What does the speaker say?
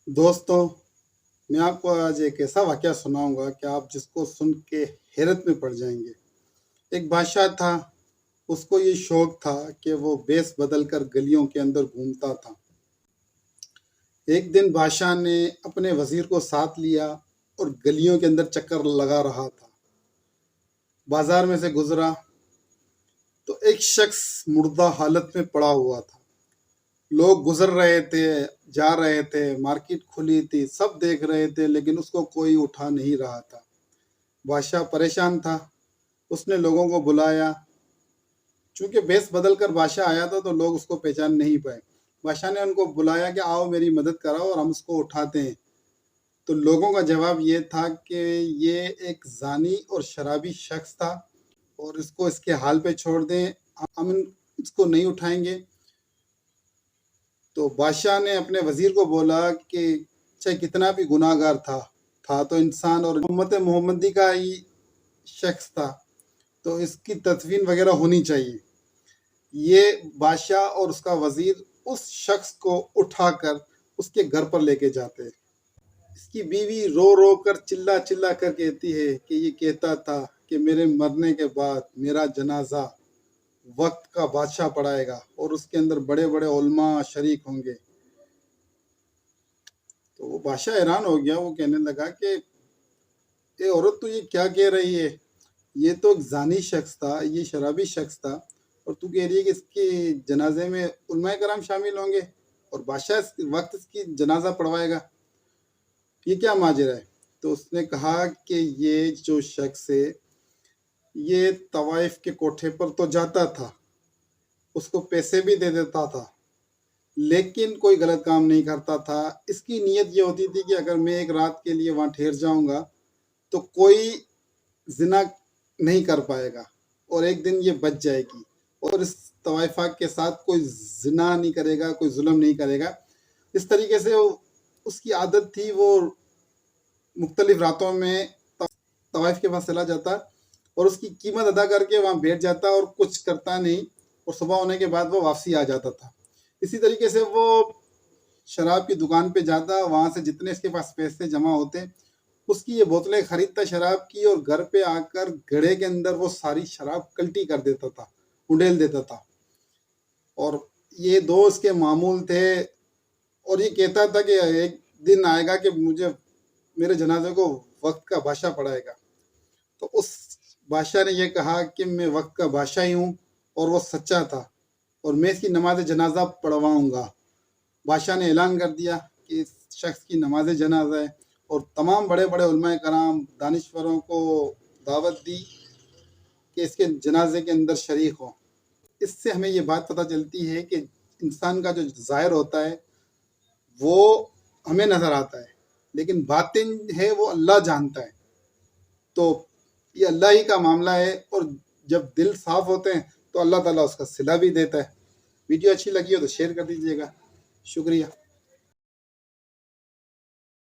दोस्तों, मैं आपको आज एक ऐसा वाक़या सुनाऊँगा कि आप जिसको सुन के हैरत में पड़ जाएँगे। एक बादशाह था, उसको ये शौक था कि वो भेष बदल कर गलियों के अंदर घूमता था। एक दिन बादशाह ने अपने वज़ीर को साथ लिया और गलियों के अंदर चक्कर लगा रहा था। बाज़ार में से गुज़रा तो एक शख़्स मुर्दा हालत में पड़ा हुआ था। लोग गुज़र रहे थे, जा रहे थे, मार्केट खुली थी, सब देख रहे थे, लेकिन उसको कोई उठा नहीं रहा था। बादशाह परेशान था, उसने लोगों को बुलाया। चूंकि भेष बदल कर बादशाह आया था तो लोग उसको पहचान नहीं पाए। बादशाह ने उनको बुलाया कि आओ मेरी मदद कराओ और हम उसको उठाते हैं। तो लोगों का जवाब ये था कि ये एक जानी और शराबी शख्स था और इसको इसके हाल पे छोड़ दें, हम इसको नहीं उठाएंगे। तो बादशाह ने अपने वजीर को बोला कि चाहे कितना भी गुनाहगार था तो इंसान और उम्मत मोहम्मदी का ही शख्स था, तो इसकी तदफीन वगैरह होनी चाहिए। ये बादशाह और उसका वजीर उस शख्स को उठाकर उसके घर पर लेके जाते हैं। इसकी बीवी रो रो कर चिल्ला चिल्ला कर कहती है कि ये कहता था कि मेरे मरने के बाद मेरा जनाजा वक्त का बादशाह पढ़ाएगा और उसके अंदर बड़े बड़े उलमा शरीक होंगे। तो वो बादशाह हैरान हो गया। वो कहने लगा कि ये औरत तो ये क्या कह रही है, ये तो एक जानी शख्स था, ये शराबी शख्स था, और तू कह रही है कि इसके जनाजे में उलमाए कराम शामिल होंगे और बादशाह इस वक्त इसकी जनाजा पढ़वाएगा, ये क्या माजरा है। तो उसने कहा कि ये जो शख्स है ये तवाइफ के कोठे पर तो जाता था, उसको पैसे भी दे देता था, लेकिन कोई गलत काम नहीं करता था। इसकी नीयत ये होती थी कि अगर मैं एक रात के लिए वहाँ ठहर जाऊंगा तो कोई जिना नहीं कर पाएगा और एक दिन ये बच जाएगी और इस तवाइफा के साथ कोई जिना नहीं करेगा, कोई जुल्म नहीं करेगा। इस तरीके से उसकी आदत थी, वो मुख्तलिफ रातों में तवाइफ के पास चला जाता और उसकी कीमत अदा करके वहाँ बैठ जाता और कुछ करता नहीं, और सुबह होने के बाद वो वापसी आ जाता था। इसी तरीके से वो शराब की दुकान पे जाता, वहाँ से जितने इसके पास पैसे जमा होते उसकी ये बोतलें खरीदता शराब की, और घर पे आकर घड़े के अंदर वो सारी शराब कल्टी कर देता था, उंडेल देता था। और ये दो इसके मामूल थे, और ये कहता था कि एक दिन आएगा कि मुझे मेरे जनाजे को वक्त का बादशाह पढ़ाएगा। तो उस बादशाह ने यह कहा कि मैं वक्त का बादशाह ही हूँ, और वो सच्चा था, और मैं इसकी नमाज जनाजा पढ़वाऊँगा। बादशाह ने ऐलान कर दिया कि इस शख्स की नमाज जनाजा है, और तमाम बड़े बड़े उलमाए कराम दानिश्वरों को दावत दी कि इसके जनाजे के अंदर शरीक हों। इससे हमें ये बात पता चलती है कि इंसान का जो ज़ाहिर होता है वो हमें नज़र आता है, लेकिन बातिन है वो अल्लाह जानता है। तो ये अल्लाह ही का मामला है, और जब दिल साफ़ होते हैं तो अल्लाह ताला उसका सिला भी देता है। वीडियो अच्छी लगी हो तो शेयर कर दीजिएगा। शुक्रिया।